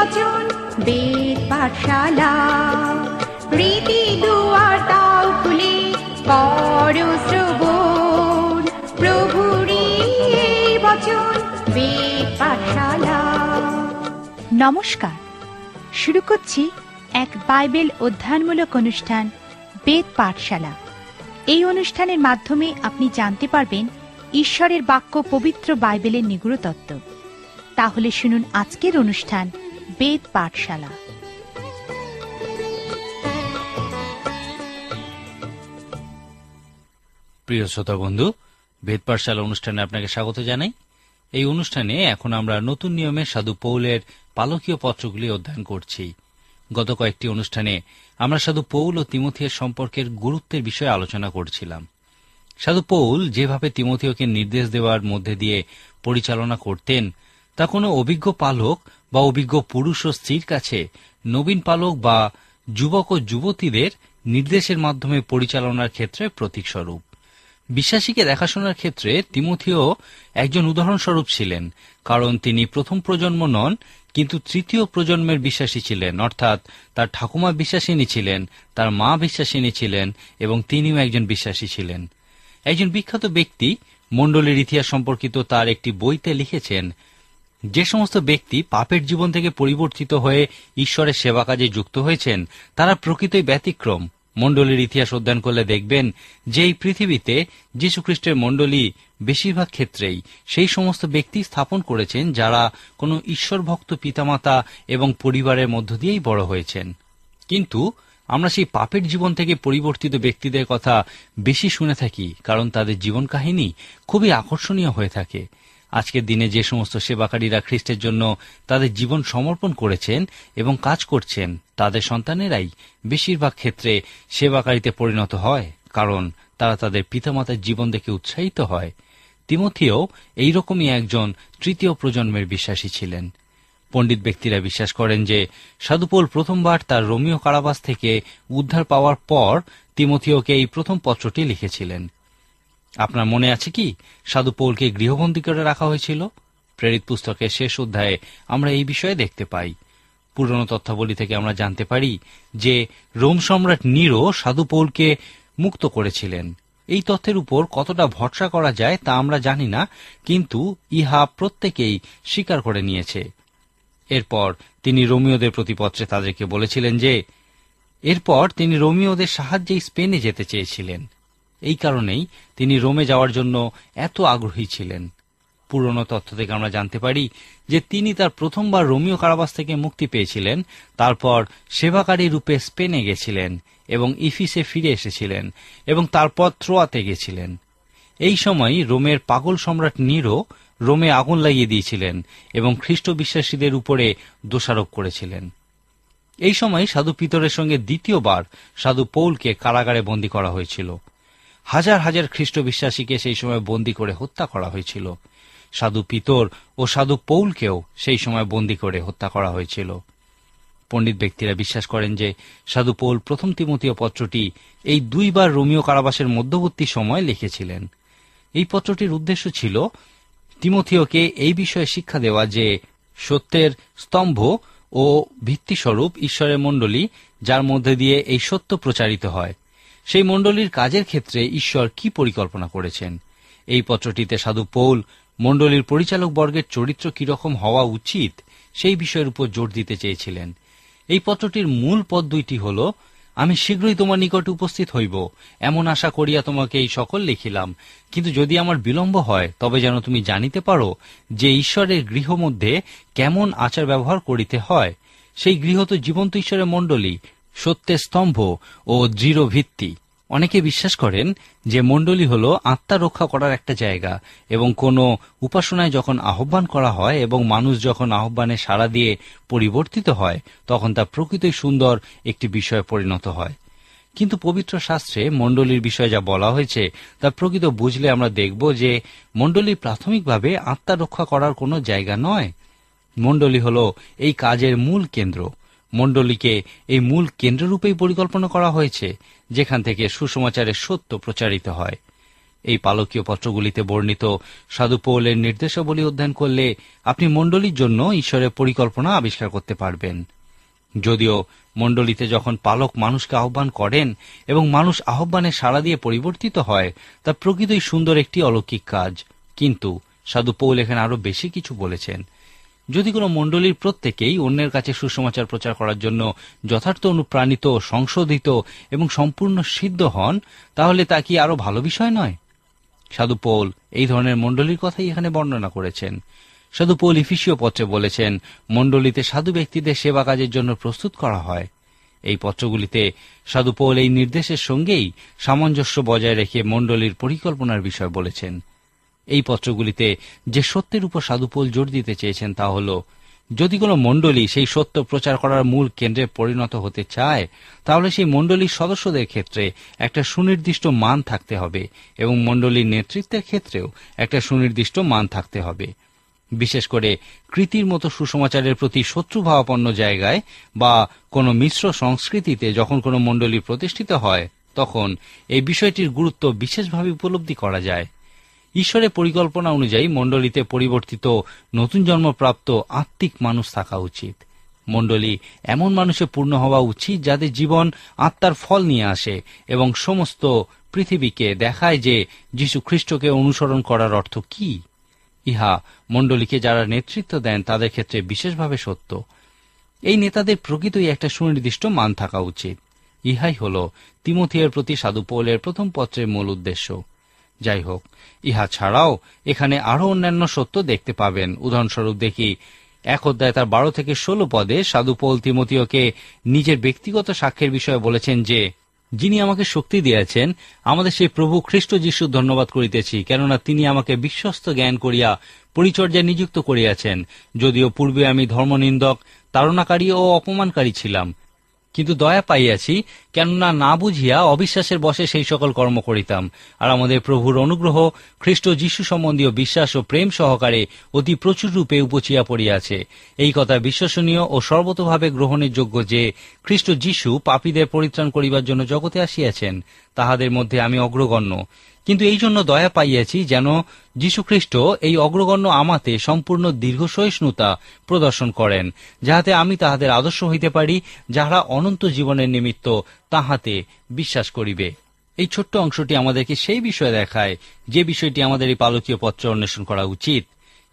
বচন বেদ পাঠশালা, রীতি দুয়ার তাও খুলে করো শ্রবণ, প্রভুরই এই বচন বেদ পাঠশালা। নমস্কার, শুরু করছি এক বাইবেল অধ্যয়নমূলক অনুষ্ঠান বেদ পাঠশালা। এই অনুষ্ঠানের মাধ্যমে আপনি জানতে পারবেন ঈশ্বরের বাক্য, পবিত্র বাইবেলের নিগূঢ় তত্ত্ব। তাহলে শুনুন আজকের অনুষ্ঠান বেদ পাঠশালা। প্রিয় শ্রোতা বন্ধু, বেদ পাঠশালা অনুষ্ঠানে আপনাকে স্বাগত জানাই। এই অনুষ্ঠানে এখন আমরা নতুন নিয়মে সাধু পৌলের পালকীয় পত্রগুলি অধ্যয়ন করছি। গত কয়েকটি অনুষ্ঠানে আমরা সাধু পৌল ও তিমথিয়ের সম্পর্কের গুরুত্বের বিষয়ে আলোচনা করছিলাম। সাধু পৌল যেভাবে তিমথিয়কে নির্দেশ দেওয়ার মধ্যে দিয়ে পরিচালনা করতেন, তা কোনো অভিজ্ঞ পালক বা অভিজ্ঞ পুরুষ ও স্ত্রীর কাছে নবীন পালক বা যুবক ও যুবতীদের নির্দেশের মাধ্যমে পরিচালনার ক্ষেত্রে প্রতীকস্বরূপ। বিশ্বাসীকে দেখাশোনার ক্ষেত্রে তিমথিয় একজন উদাহরণস্বরূপ ছিলেন, কারণ তিনি প্রথম প্রজন্ম নন, কিন্তু তৃতীয় প্রজন্মের বিশ্বাসী ছিলেন। অর্থাৎ তার ঠাকুমা বিশ্বাসিনী ছিলেন, তার মা বিশ্বাসিনী ছিলেন এবং তিনিও একজন বিশ্বাসী ছিলেন। একজন বিখ্যাত ব্যক্তি মণ্ডলীর ইতিহাস সম্পর্কিত তার একটি বইতে লিখেছেন, যে সমস্ত ব্যক্তি পাপের জীবন থেকে পরিবর্তিত হয়ে ঈশ্বরের সেবা কাজে যুক্ত হয়েছেন তারা প্রকৃতই ব্যতিক্রম। মণ্ডলীর ইতিহাস অধ্যয়ন করলে দেখবেন যে এই পৃথিবীতে যীশুখ্রিস্টের মণ্ডলী বেশিরভাগ ক্ষেত্রেই সেই সমস্ত ব্যক্তি স্থাপন করেছেন যারা কোনো ঈশ্বরভক্ত পিতামাতা এবং পরিবারের মধ্য দিয়েই বড় হয়েছেন। কিন্তু আমরা সেই পাপের জীবন থেকে পরিবর্তিত ব্যক্তিদের কথা বেশি শুনে থাকি, কারণ তাদের জীবন কাহিনী খুবই আকর্ষণীয় হয়ে থাকে। আজকের দিনে যে সমস্ত সেবাকারীরা খ্রিস্টের জন্য তাদের জীবন সমর্পণ করেছেন এবং কাজ করছেন, তাদের সন্তানেরাই বেশিরভাগ ক্ষেত্রে সেবাকারীতে পরিণত হয়, কারণ তারা তাদের পিতামাতার জীবন দেখে উৎসাহিত হয়। তিমথিও এইরকমই একজন তৃতীয় প্রজন্মের বিশ্বাসী ছিলেন। পণ্ডিত ব্যক্তিরা বিশ্বাস করেন যে সাধু পৌল প্রথমবার তার রোমীয় কারাবাস থেকে উদ্ধার পাওয়ার পর তিমথিওকে এই প্রথম পত্রটি লিখেছিলেন। আপনার মনে আছে কি সাধু পৌলকে গৃহবন্দী করে রাখা হয়েছিল? প্রেরিত পুস্তকের শেষ অধ্যায়ে আমরা এই বিষয়ে দেখতে পাই। পুরনো তথ্যাবলী থেকে আমরা জানতে পারি যে রোম সম্রাট নিরো সাধু পৌলকে মুক্ত করেছিলেন। এই তথ্যের উপর কতটা ভরসা করা যায় তা আমরা জানি না, কিন্তু ইহা প্রত্যেকেই স্বীকার করে নিয়েছে। এরপর তিনি রোমীয়দের প্রতি পত্রে তাদেরকে বলেছিলেন যে এরপর তিনি রোমীয়দের সাহায্যে স্পেনে যেতে চেয়েছিলেন। এই কারণেই তিনি রোমে যাওয়ার জন্য এত আগ্রহী ছিলেন। পুরনো তথ্য থেকে আমরা জানতে পারি যে তিনি তার প্রথমবার রোমীয় কারাবাস থেকে মুক্তি পেয়েছিলেন, তারপর সেবাকারী রূপে স্পেনে গেছিলেন এবং ইফিসে ফিরে এসেছিলেন এবং তারপর ত্রোয়াতে গেছিলেন। এই সময়ই রোমের পাগল সম্রাট নিরো রোমে আগুন লাগিয়ে দিয়েছিলেন এবং খ্রিস্ট বিশ্বাসীদের উপরে দোষারোপ করেছিলেন। এই সময় সাধু পিতরের সঙ্গে দ্বিতীয়বার সাধু পৌলকে কারাগারে বন্দী করা হয়েছিল। হাজার হাজার খ্রিস্ট বিশ্বাসীকে সেই সময় বন্দী করে হত্যা করা হয়েছিল। সাধু পিতর ও সাধু পৌলকেও সেই সময় বন্দী করে হত্যা করা হয়েছিল। পণ্ডিত ব্যক্তিরা বিশ্বাস করেন যে সাধু পৌল প্রথম তিমথিয় পত্রটি এই দুইবার রোমীয় কারাবাসের মধ্যবর্তী সময় লিখেছিলেন। এই পত্রটির উদ্দেশ্য ছিল তিমথিয়কে এই বিষয়ে শিক্ষা দেওয়া যে সত্যের স্তম্ভ ও ভিত্তিস্বরূপ ঈশ্বরের মণ্ডলী, যার মধ্যে দিয়ে এই সত্য প্রচারিত হয়, সেই মণ্ডলীর কাজের ক্ষেত্রে ঈশ্বর কি পরিকল্পনা করেছেন। এই পত্রটিতে সাধু পৌল মণ্ডলীর পরিচালক বর্গের চরিত্র কিরকম হওয়া উচিত সেই বিষয়ের উপর জোর দিতে চেয়েছিলেন। এই পত্রটির মূল পদ দুইটি হল, আমি শীঘ্রই তোমার নিকট উপস্থিত হইব, এমন আশা করিয়া তোমাকে এই সকল লিখিলাম, কিন্তু যদি আমার বিলম্ব হয় তবে যেন তুমি জানিতে পারো যে ঈশ্বরের গৃহ মধ্যে কেমন আচার ব্যবহার করিতে হয়। সেই গৃহ তো জীবন্ত ঈশ্বরের মণ্ডলী, সত্যের স্তম্ভ ও দৃঢ় ভিত্তি। অনেকে বিশ্বাস করেন যে মণ্ডলী হল আত্মা রক্ষা করার একটা জায়গা, এবং কোনো উপাসনায় যখন আহ্বান করা হয় এবং মানুষ যখন আহ্বানে সাড়া দিয়ে পরিবর্তিত হয়, তখন তা প্রকৃতই সুন্দর একটি বিষয়ে পরিণত হয়। কিন্তু পবিত্র শাস্ত্রে মণ্ডলীর বিষয়ে যা বলা হয়েছে তা প্রকৃত বুঝলে আমরা দেখব যে মণ্ডলী প্রাথমিকভাবে আত্মা রক্ষা করার কোনো জায়গা নয়। মণ্ডলী হল এই কাজের মূল কেন্দ্র। মণ্ডলীকে এই মূল কেন্দ্ররূপেই পরিকল্পনা করা হয়েছে, যেখান থেকে সুসমাচারের সত্য প্রচারিত হয়। এই পালকীয় পত্রগুলিতে বর্ণিত সাধু পৌলের নির্দেশাবলী অধ্যয়ন করলে আপনি মণ্ডলীর জন্য ঈশ্বরের পরিকল্পনা আবিষ্কার করতে পারবেন। যদিও মণ্ডলীতে যখন পালক মানুষকে আহ্বান করেন এবং মানুষ আহ্বানে সাড়া দিয়ে পরিবর্তিত হয়, তা প্রকৃতই সুন্দর একটি অলৌকিক কাজ। কিন্তু সাধু পৌল এখানে আরো বেশি কিছু বলেছেন। যদি কোনো মণ্ডলীর প্রত্যেকেই অন্যের কাছে সুসমাচার প্রচার করার জন্য যথার্থ অনুপ্রাণিত, সংশোধিত এবং সম্পূর্ণ সিদ্ধ হন, তাহলে তা কি আরো ভালো বিষয় নয়? সাধু পৌল এই ধরনের মণ্ডলীর কথাই এখানে বর্ণনা করেছেন। সাধু পৌল ইফিসীয় পত্রে বলেছেন, মণ্ডলীতে সাধু ব্যক্তিদের সেবা কাজের জন্য প্রস্তুত করা হয়। এই পত্রগুলিতে সাধু পৌল এই নির্দেশের সঙ্গেই সামঞ্জস্য বজায় রেখে মণ্ডলীর পরিকল্পনার বিষয় বলেছেন। এই পত্রগুলিতে যে সত্যের উপর সাধু পৌল জোর দিতে চেয়েছেন তা হল, যদি কোনো মণ্ডলী সেই সত্য প্রচার করার মূল কেন্দ্রে পরিণত হতে চায়, তাহলে সেই মণ্ডলীর সদস্যদের ক্ষেত্রে একটা সুনির্দিষ্ট মান থাকতে হবে এবং মণ্ডলীর নেতৃত্বের ক্ষেত্রেও একটা সুনির্দিষ্ট মান থাকতে হবে। বিশেষ করে কৃতির মতো সুসমাচারের প্রতি শত্রুভাবাপন্ন জায়গায় বা কোনো মিশ্র সংস্কৃতিতে যখন কোনো মণ্ডলী প্রতিষ্ঠিত হয়, তখন এই বিষয়টির গুরুত্ব বিশেষভাবে উপলব্ধি করা যায়। ঈশ্বরের পরিকল্পনা অনুযায়ী মণ্ডলীতে পরিবর্তিত, নতুন জন্মপ্রাপ্ত আত্মিক মানুষ থাকা উচিত। মণ্ডলী এমন মানুষে পূর্ণ হওয়া উচিত যাদের জীবন আত্মার ফল নিয়ে আসে এবং সমস্ত পৃথিবীকে দেখায় যে যীশু খ্রিস্টকে অনুসরণ করার অর্থ কি। ইহা মণ্ডলীকে যারা নেতৃত্ব দেন তাদের ক্ষেত্রে বিশেষভাবে সত্য। এই নেতাদের প্রকৃতই একটা সুনির্দিষ্ট মান থাকা উচিত। ইহাই হল তিমোথিয়ের প্রতি সাধু পৌলের প্রথম পত্রের মূল উদ্দেশ্য। যাই হোক, ইহা ছাড়াও এখানে আরো অন্যান্য সত্য দেখতে পাবেন। উদাহরণস্বরূপ দেখি 1 অধ্যায় তার 12 থেকে 16 পদে সাধু পৌল তিমোথিওকে নিজের ব্যক্তিগত সাক্ষ্যের বিষয়ে বলেছেন যে, যিনি আমাকে শক্তি দিয়েছেন, আমাদের সেই প্রভু খ্রিস্ট যীশু ধন্যবাদ করিতেছি, কেননা তিনি আমাকে বিশ্বস্ত জ্ঞান করিয়া পরিচর্যায় নিযুক্ত করিয়াছেন। যদিও পূর্বে আমি ধর্মনিন্দক, তাড়নাকারী ও অপমানকারী ছিলাম, কিন্তু দয়া পাইয়াছি, কেননা না বুঝিয়া অবিশ্বাসের বশে সেই সকল কর্ম করিতাম। আর আমাদের প্রভুর অনুগ্রহ খ্রিস্ট যীশু সম্বন্ধীয় বিশ্বাস ও প্রেম সহকারে অতি প্রচুর রূপে উপচিয়া পড়িয়াছে। এই কথা বিশ্বসনীয় ও সর্বতোভাবে গ্রহণের যোগ্য যে খ্রিস্ট যীশু পাপীদের পরিত্রাণ করিবার জন্য জগতে আসিয়াছেন, তাহাদের মধ্যে আমি অগ্রগণ্য। কিন্তু এই জন্য দয়া পাইয়াছি, যেন যীশুখ্রিস্ট এই অগ্রগণ্য আমাতে সম্পূর্ণ দীর্ঘসহিষ্ণুতা প্রদর্শন করেন, যাহাতে আমি তাহাদের আদর্শ হইতে পারি, যাহারা অনন্ত জীবনের নিমিত্ত তাহাতে বিশ্বাস করিবে। এই ছোট্ট অংশটি আমাদেরকে সেই বিষয়ে দেখায় যে বিষয়টি আমাদের এই পালকীয় পত্রে অন্বেষণ করা উচিত।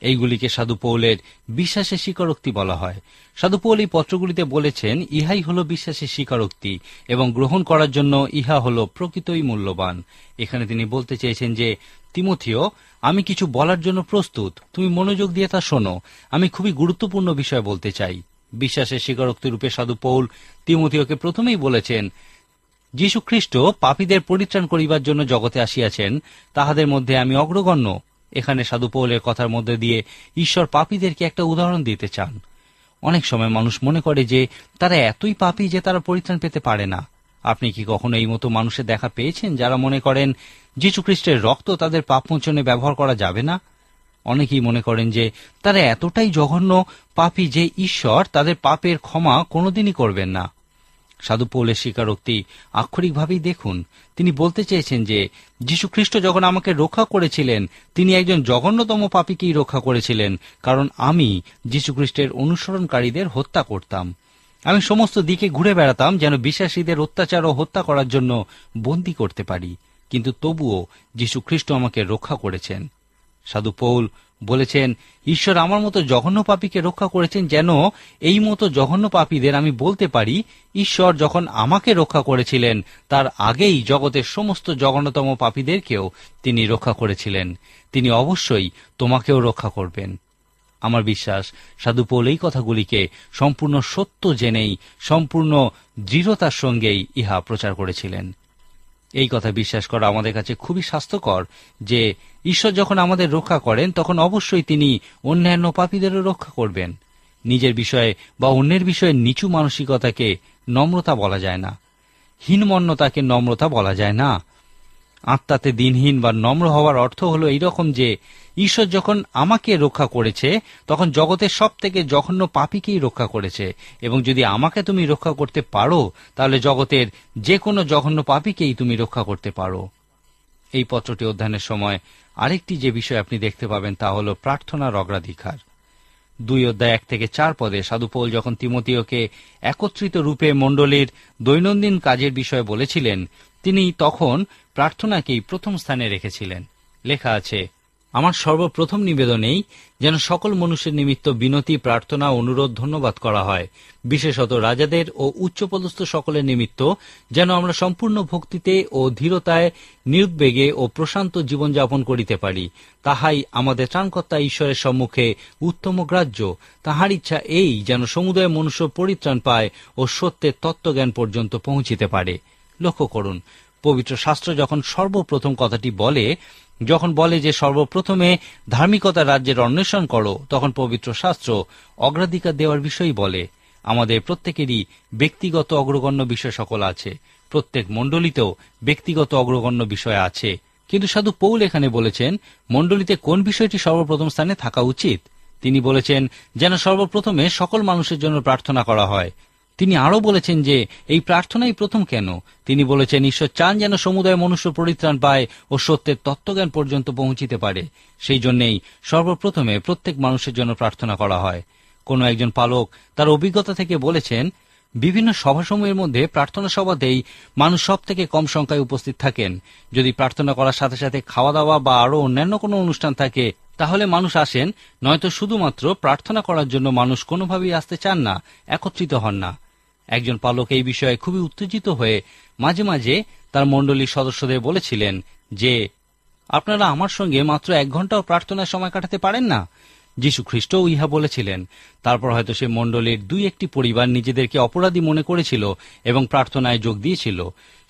এইগুলিকে সাধু পৌলের বিশ্বাসের স্বীকারোক্তি বলা হয়। সাধু পৌল এই পত্রগুলিতে বলেছেন, ইহাই হল বিশ্বাসের স্বীকারোক্তি এবং গ্রহণ করার জন্য ইহা হল প্রকৃতই মূল্যবান। এখানে তিনি বলতে চেয়েছেন যে, তিমোথিও, আমি কিছু বলার জন্য প্রস্তুত, তুমি মনোযোগ দিয়ে তা শোনো। আমি খুবই গুরুত্বপূর্ণ বিষয় বলতে চাই। বিশ্বাসের স্বীকারোক্তি রূপে সাধু পৌল তিমোথিওকে প্রথমেই বলেছেন, যীশু খ্রিস্ট পাপীদের পরিত্রাণ করিবার জন্য জগতে আসিয়াছেন, তাহাদের মধ্যে আমি অগ্রগণ্য। এখানে সাধু পৌলের কথার মধ্যে দিয়ে ঈশ্বর পাপীদেরকে একটা উদাহরণ দিতে চান। অনেক সময় মানুষ মনে করে যে তারা এতই পাপী যে তারা পরিত্রাণ পেতে পারে না। আপনি কি কখনো এই মতো মানুষের দেখা পেয়েছেন যারা মনে করেন যীশু খ্রিস্টের রক্ত তাদের পাপমোচনে ব্যবহার করা যাবে না? অনেকেই মনে করেন যে তারা এতটাই জঘন্য পাপী যে ঈশ্বর তাদের পাপের ক্ষমা কোনোদিনই করবেন না। সাধু পৌলের স্বীকারোক্তি আক্ষরিকভাবেই দেখুন। তিনি বলতে চেয়েছেন যে যীশু খ্রিস্ট যখন আমাকে রক্ষা করেছিলেন, তিনি একজন জঘন্যতম পাপীকেই রক্ষা করেছিলেন, কারণ আমি যীশু খ্রিস্টের অনুসরণকারীদের হত্যা করতাম। আমি সমস্ত দিকে ঘুরে বেড়াতাম যেন বিশ্বাসীদের অত্যাচার ও হত্যা করার জন্য বন্দী করতে পারি, কিন্তু তবুও যীশু খ্রিস্ট আমাকে রক্ষা করেছেন। সাধু পৌল বলেছেন, ঈশ্বর আমার মতো জঘন্য পাপীকে রক্ষা করেছেন যেন এই মতো জঘন্য পাপীদের আমি বলতে পারি, ঈশ্বর যখন আমাকে রক্ষা করেছিলেন তার আগেই জগতের সমস্ত জঘন্যতম পাপীদেরকেও তিনি রক্ষা করেছিলেন। তিনি অবশ্যই তোমাকেও রক্ষা করবেন। আমার বিশ্বাস সাধু পৌল এই কথাগুলিকে সম্পূর্ণ সত্য জেনেই সম্পূর্ণ দৃঢ়তার সঙ্গেই ইহা প্রচার করেছিলেন। এই কথা বিশ্বাস করা আমাদের কাছে খুবই স্বাস্থ্যকর যে ঈশ্বর যখন আমাদের রক্ষা করেন তখন অবশ্যই তিনি অন্যান্য পাপীদেরও রক্ষা করবেন। নিজের বিষয়ে বা অন্যের বিষয়ে নিচু মানসিকতাকে নম্রতা বলা যায় না, হীনমন্যতাকে নম্রতা বলা যায় না। আত্মাতে দিনহীন বা নম্র হওয়ার অর্থ হল এইরকম যে ঈশ্বর যখন আমাকে রক্ষা করেছে তখন জগতের সব থেকে জঘন্য পাপীকেই রক্ষা করেছে, এবং যদি আমাকে তুমি রক্ষা করতে পারো তাহলে জগতের যে কোনো জঘন্য পাপীকেই তুমি রক্ষা করতে পারো। এই পত্রটি অধ্যয়নের সময় আরেকটি যে বিষয় আপনি দেখতে পাবেন তা হল প্রার্থনার অগ্রাধিকার। 2:1-4 পদে সাধু পৌল যখন তিমথিওকে একত্রিত রূপে মণ্ডলীর দৈনন্দিন কাজের বিষয়ে বলেছিলেন, তিনি তখন প্রার্থনাকেই প্রথম স্থানে রেখেছিলেন। লেখা আছে, আমার সর্বপ্রথম নিবেদনেই যেন সকল মানুষের নিমিত্ত বিনতি, প্রার্থনা, অনুরোধ, ধন্যবাদ করা হয়, বিশেষত রাজাদের ও উচ্চপদস্থ সকলের নিমিত্ত, যেন আমরা সম্পূর্ণ ভক্তিতে ও ধীরতায় নিরুদ্বেগে ও প্রশান্ত জীবনযাপন করিতে পারি। তাহাই আমাদের ত্রাণকর্তা ঈশ্বরের সম্মুখে উত্তম গ্রাহ্য। তাহার ইচ্ছা এই যেন সমুদয় মনুষ্য পরিত্রাণ পায় ও সত্যের তত্ত্বজ্ঞান পর্যন্ত পৌঁছিতে পারে। লক্ষ্য করুন, পবিত্র শাস্ত্র যখন সর্বপ্রথম কথাটি যখন বলে যে সর্বপ্রথমে ধার্মিকতার রাজ্যের অন্বেষণ করো, তখন পবিত্র শাস্ত্র অগ্রাধিকার দেওয়ার বিষয়ই বলে। আমাদের প্রত্যেকেরই ব্যক্তিগত অগ্রগণ্য বিষয় সকল আছে, প্রত্যেক মণ্ডলীতেও ব্যক্তিগত অগ্রগণ্য বিষয় আছে, কিন্তু সাধু পৌল এখানে বলেছেন মণ্ডলীতে কোন বিষয়টি সর্বপ্রথম স্থানে থাকা উচিত। তিনি বলেছেন যেন সর্বপ্রথমে সকল মানুষের জন্য প্রার্থনা করা হয়। তিনি আরও বলেছেন যে এই প্রার্থনাই প্রথম কেন। তিনি বলেছেন ঈশ্বর চান যেন সমুদায় মনুষ্য পরিত্রাণ পায় ও সত্যের তত্ত্বজ্ঞান পর্যন্ত পৌঁছিতে পারে। সেই জন্যেই সর্বপ্রথমে প্রত্যেক মানুষের জন্য প্রার্থনা করা হয়। কোনো একজন পালক তার অভিজ্ঞতা থেকে বলেছেন, বিভিন্ন সভাসমূহের মধ্যে প্রার্থনা সভাতেই মানুষ সব থেকে কম সংখ্যায় উপস্থিত থাকেন। যদি প্রার্থনা করার সাথে সাথে খাওয়া দাওয়া বা আরও অন্যান্য কোনো অনুষ্ঠান থাকে, তাহলে মানুষ আসেন, নয়তো শুধুমাত্র প্রার্থনা করার জন্য মানুষ কোনোভাবেই আসতে চান না, একত্রিত হন না। একজন পালক এই বিষয়ে খুবই উত্তেজিত হয়ে মাঝে মাঝে তার মণ্ডলীর সদস্যদের বলেছিলেন যে, আপনারা আমার সঙ্গে মাত্র 1 ঘন্টাও প্রার্থনার সময় কাটাতে পারেন না। যীশু খ্রিস্টও ইহা বলেছিলেন। তারপর হয়তো সে মণ্ডলীর 2-1টি পরিবার নিজেদেরকে অপরাধী মনে করেছিল এবং প্রার্থনায় যোগ দিয়েছিল।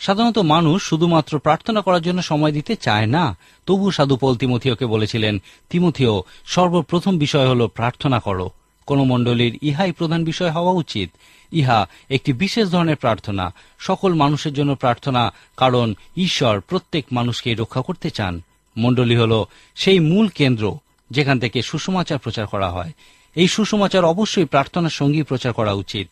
সাধারণত মানুষ শুধুমাত্র প্রার্থনা করার জন্য সময় দিতে চায় না। তবু সাধু পৌল তিমথিওকে বলেছিলেন, তিমথিও, সর্বপ্রথম বিষয় হল প্রার্থনা করো। কোন মণ্ডলীর ইহাই প্রধান বিষয় হওয়া উচিত। ইহা একটি বিশেষ ধরনের প্রার্থনা, সকল মানুষের জন্য প্রার্থনা, কারণ ঈশ্বর প্রত্যেক মানুষকে রক্ষা করতে চান। মণ্ডলী হল সেই মূল কেন্দ্র যেখান থেকে সুসমাচার প্রচার করা হয়। এই সুসমাচার অবশ্যই প্রার্থনার সঙ্গী প্রচার করা উচিত,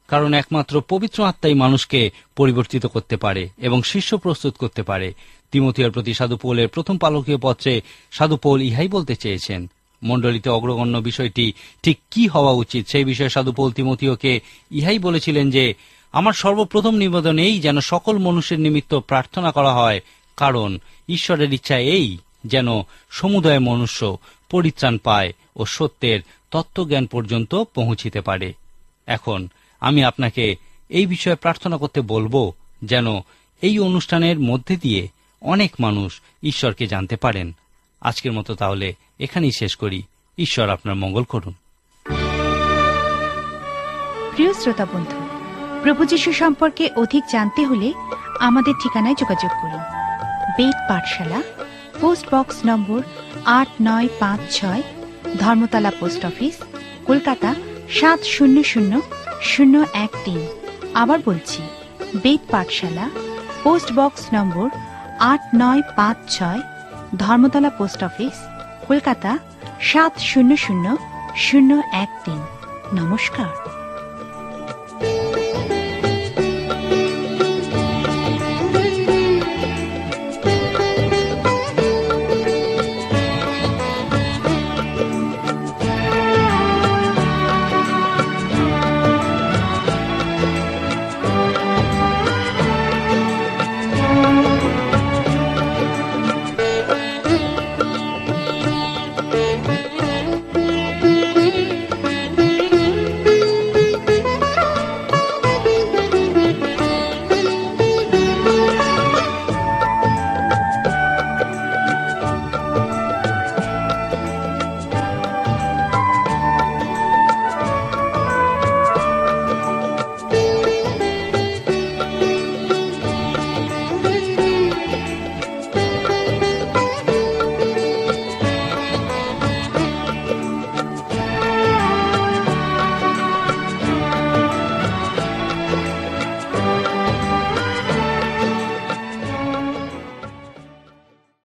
কারণ একমাত্র পবিত্র আত্মাই মানুষকে পরিবর্তিত করতে পারে এবং শিষ্য প্রস্তুত করতে পারে। তিমথিওর প্রতি সাধু পৌলের প্রথম পালকীয় পত্রে সাধু পৌল ইহাই বলতে চেয়েছেন। মণ্ডলীতে অগ্রগণ্য বিষয়টি ঠিক কি হওয়া উচিত সেই বিষয়ে সাধু পৌল তিমথিওকে ইহাই বলেছিলেন যে, আমার সর্বপ্রথম নিবেদন এই যেন সকল মানুষের নিমিত্ত প্রার্থনা করা হয়, কারণ ঈশ্বরের ইচ্ছা এই যেন সমুদয় মনুষ্য পরিত্রাণ পায় ও সত্যের তত্ত্বজ্ঞান পর্যন্ত পৌঁছিতে পারে। এখন আমি আপনাকে এই বিষয়ে প্রার্থনা করতে বলবো যেন এই অনুষ্ঠানের মধ্যে দিয়ে অনেক মানুষ ঈশ্বরকে জানতে পারেন। আজকের মতো তাহলে এখানেই শেষ করি। ঈশ্বর আপনার মঙ্গল করুন। প্রিয় শ্রোতা বন্ধু, প্রভু যীশু সম্পর্কে অধিক জানতে হলে আমাদের ঠিকানায় যোগাযোগ করুন। বেদ পাঠশালা, পোস্ট বক্স নম্বর 8956, ধর্মতলা পোস্ট অফিস, কলকাতা 700013। আবার বলছি, বেদ পাঠশালা, পোস্ট বক্স নম্বর 8956, ধর্মতলা পোস্ট অফিস, কলকাতা 700013। নমস্কার।